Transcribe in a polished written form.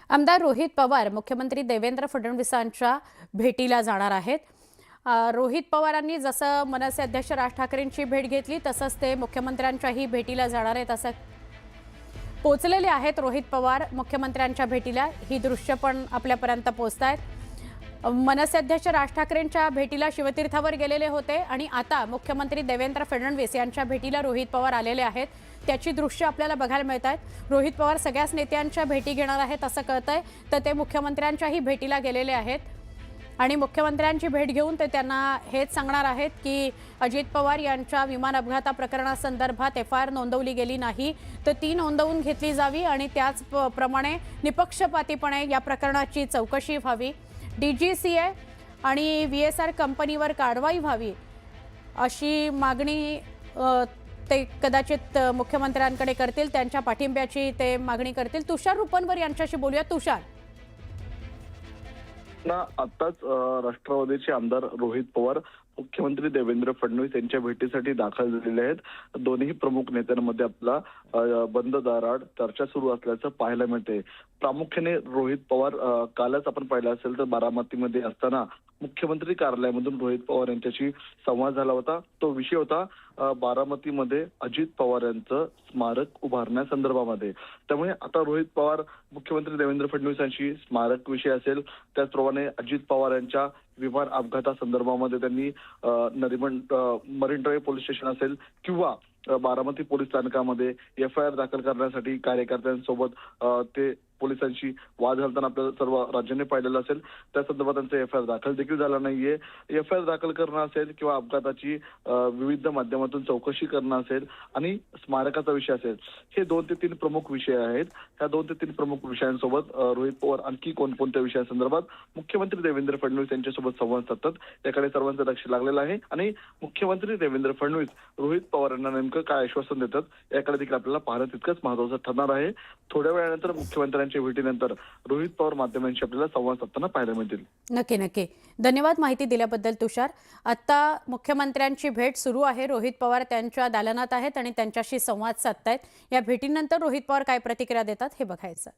आमदार रोहित पवार मुख्यमंत्री देवेंद्र फडणवीसांच्या भेटीला जाणार आहेत। रोहित पवारांनी जसं मनसे अध्यक्ष राज ठाकरेंची भेट घेतली तसंच ते मुख्यमंत्र्यांच्याही भेटीला जाणार आहेत असं पोहोचलेले आहेत। रोहित पवार मुख्यमंत्र्यांच्या भेटीला ही दृश्य पण आपल्यापर्यंत पोहोचतायत। मनसे अध्यक्ष राज ठाकरेंच्या भेटीला शिवतीर्थावर गेलेले होते आणि आता मुख्यमंत्री देवेंद्र फडणवीस यांच्या भेटीला रोहित पवार आलेले आहेत। त्याची दृश्य आपल्याला बघायला मिळतात। रोहित पवार सगळ्याच नेत्यांच्या भेटी घेणार आहेत असं कळतंय, तर ते मुख्यमंत्र्यांच्याही भेटीला गेलेले आहेत आणि मुख्यमंत्र्यांची भेट घेऊन ते त्यांना हेच सांगणार आहेत की अजित पवार यांच्या विमान अपघाता प्रकरणासंदर्भात FIR नोंदवली गेली नाही तर ती नोंदवून घेतली जावी आणि त्याचप्रमाणे निपक्षपातीपणे या प्रकरणाची चौकशी व्हावी। DGCA आणि VSR कंपनीवर कारवाई व्हावी अशी मागणी ते कदाचित मुख्यमंत्र्यांकडे करतील, त्यांच्या पाठिंब्याची ते मागणी करतील। तुषार रुपनवर यांच्याशी बोलूया। तुषार, आताच राष्ट्रवादीचे आमदार रोहित पवार मुख्यमंत्री देवेंद्र फडणवीस यांच्या भेटीसाठी दाखल झालेले आहेत। दोन्ही प्रमुख नेत्यांमध्ये आपला बंद दाराआड चर्चा सुरू असल्याचं पाहायला मिळते। प्रामुख्याने रोहित पवार कालच आपण पाहिलं असेल तर बारामतीमध्ये असताना मुख्यमंत्री कार्यालयामधून रोहित पवार यांच्याशी संवाद झाला होता। तो विषय होता बारामतीमध्ये अजित पवार यांचं स्मारक उभारण्यासंदर्भामध्ये। त्यामुळे आता रोहित पवार मुख्यमंत्री देवेंद्र फडणवीस यांची स्मारक विषय असेल, त्याचप्रमाणे अजित पवार यांच्या विमान अपघातासंदर्भामध्ये त्यांनी मरीन ड्राईव्ह पोलीस स्टेशन असेल किंवा बारामती पोलीस स्थानकामध्ये FIR दाखल करण्यासाठी कार्यकर्त्यांसोबत ते पोलिसांशी वाद घालताना आपल्याला सर्व राज्यांनी पाहिलेलं असेल। त्या संदर्भात त्यांचा FIR दाखल देखील झाला नाहीये। FIR दाखल करणं असेल किंवा अपघाताची विविध माध्यमातून चौकशी करणं असेल आणि स्मारकाचा विषय असेल, हे 2 ते 3 प्रमुख विषय आहेत। ह्या 2 ते 3 प्रमुख विषयांसोबत रोहित पवार आणखी कोणकोणत्या विषयासंदर्भात मुख्यमंत्री देवेंद्र फडणवीस यांच्यासोबत संवाद साधतात याकडे सर्वांचं लक्ष लागलेलं आहे आणि मुख्यमंत्री देवेंद्र फडणवीस रोहित पवार यांना नेमकं काय आश्वासन देतात याकडे देखील आपल्याला पाहणं तितकंच महत्त्वाचं ठरणार आहे। थोड्या वेळानंतर मुख्यमंत्र्यांच्या भेटीनंतर रोहित पवार माध्यमांशी आपल्याला संवाद साधताना पाहायला मिळतील। नक्की धन्यवाद माहिती दिल्याबद्दल तुषार। आता मुख्यमंत्र्यांची भेट सुरू आहे। रोहित पवार त्यांच्या दालनात आहेत आणि त्यांच्याशी संवाद साधतायत। या भेटीनंतर रोहित पवार काय प्रतिक्रिया देतात हे बघायचं।